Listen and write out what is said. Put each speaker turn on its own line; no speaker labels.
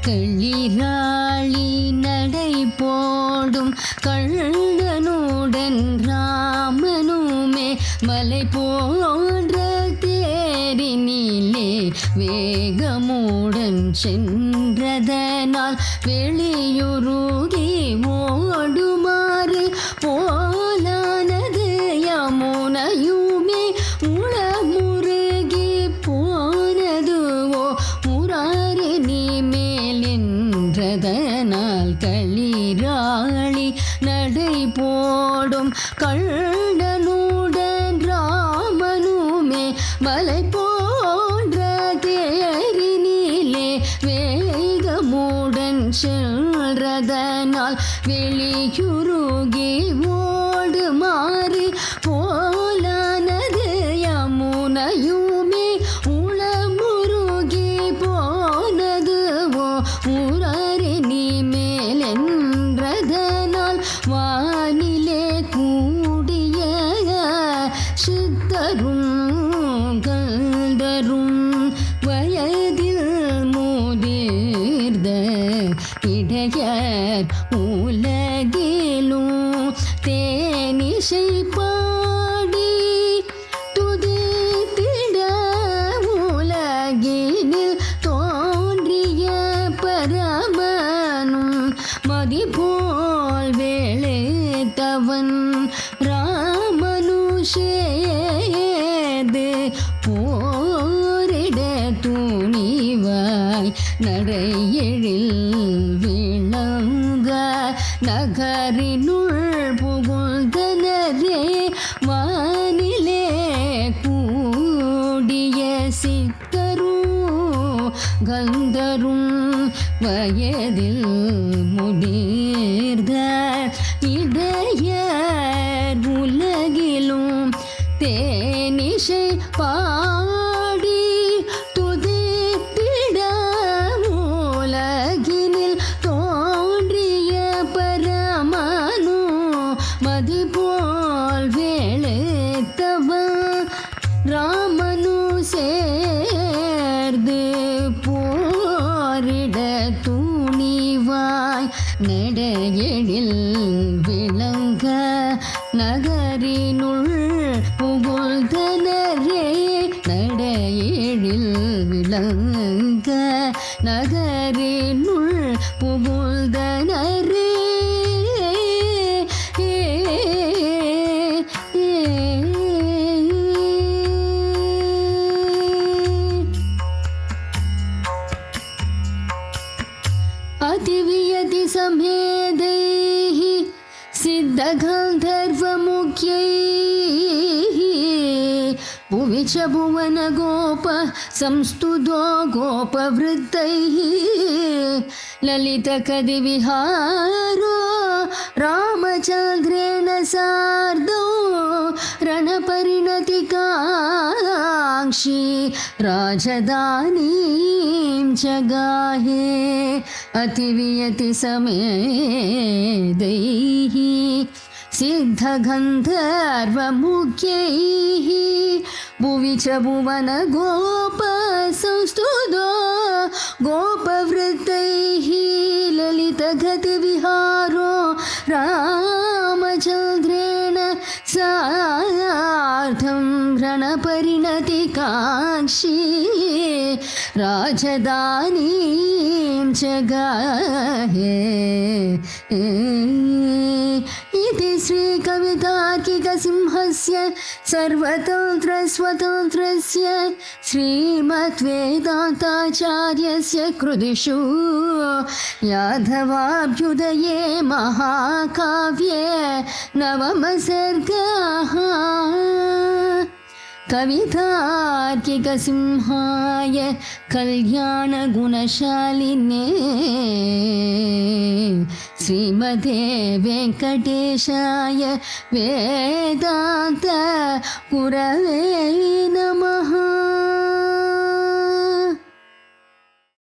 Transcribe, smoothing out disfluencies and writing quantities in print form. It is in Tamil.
களிராளி நடை போடும் கள்ளனுடன் ராமனுமே மலை போன்ற தேரினிலே வேகமுடன் சென்றதனால் வெளியுருகி ஓடுமாறு போலானது யமுனையுமே உளமுருகி போனதுவோ முராரினி மேலென்றதனால் களிராளி நடை போடும் கள்ளனுடன் ராமனுமே மலை போன்ற தேரினிலே வேகமுடன் சென்றதனால் வெளியுருகி ஓடுமாறு போலானது யமுனையுமே உளமுருகி போனதுவோ முராரினி மேலென்றதனால் வானிலே கூடிய சித்தரும் கந்தரும் வயதில் முதிர்ந்த இடையர் உலகிலும் தேனிசை பாடி துதித்திட உலகினில் தோன்றிய பரமனும் மதிபோல் வேளைத்தவன் ராமனுஷேது போரிட துணிவாய் நடையெழில் விளங்க நகரினுள் புகுந்தனரே வானிலே கூடிய சித்தரும் கந்தரும் வயதில் முதிர்ந்த இடையர் உலகிலும் தேனிசை பாடி துதித்திட உலகினில் தோன்றிய பரமனு மதிபோல் வேளைத்தவன் ராமனு சேர்ந்து போரிட துணிவாய் நடையெழில் விளங்க நகரினுள் புகுந்தனரே நடையெழில் விளங்க நகரினுள் புகுந்தனரே அதிவியதி சமேதைः सिद्धगन्धर्वमुख्यैः भुवि च भुवनगोप संस्तुतो गोपवृत्तैः ललितकदिविहारो रामचन्द्रेण सार्धो रणपरिणतिकाङ्क्षी राजधानीं च गाहे अतिवियति समेदैः सिद्धगन्धर्वमुख्यैः भुवि च भुवनगोपसंस्तुतो गोपवृत्तैः ललितगतिविहारो रामचन्द्रेण सार्धं रणपरिणतिकाङ्क्षी राजधानीं च गाहे इति श्रीकवितार्किकसिंहस्य सर्वतन्त्रस्वतन्त्रस्य श्रीमद्वेदान्ताचार्यस्य कृतिषु यादवाभ्युदये महाकाव्ये नवमसर्गः कवितार्किकसिंहाय कल्याणगुणशालिने श्रीमते वेङ्कटेशाय वेदान्त गुरवे नमः।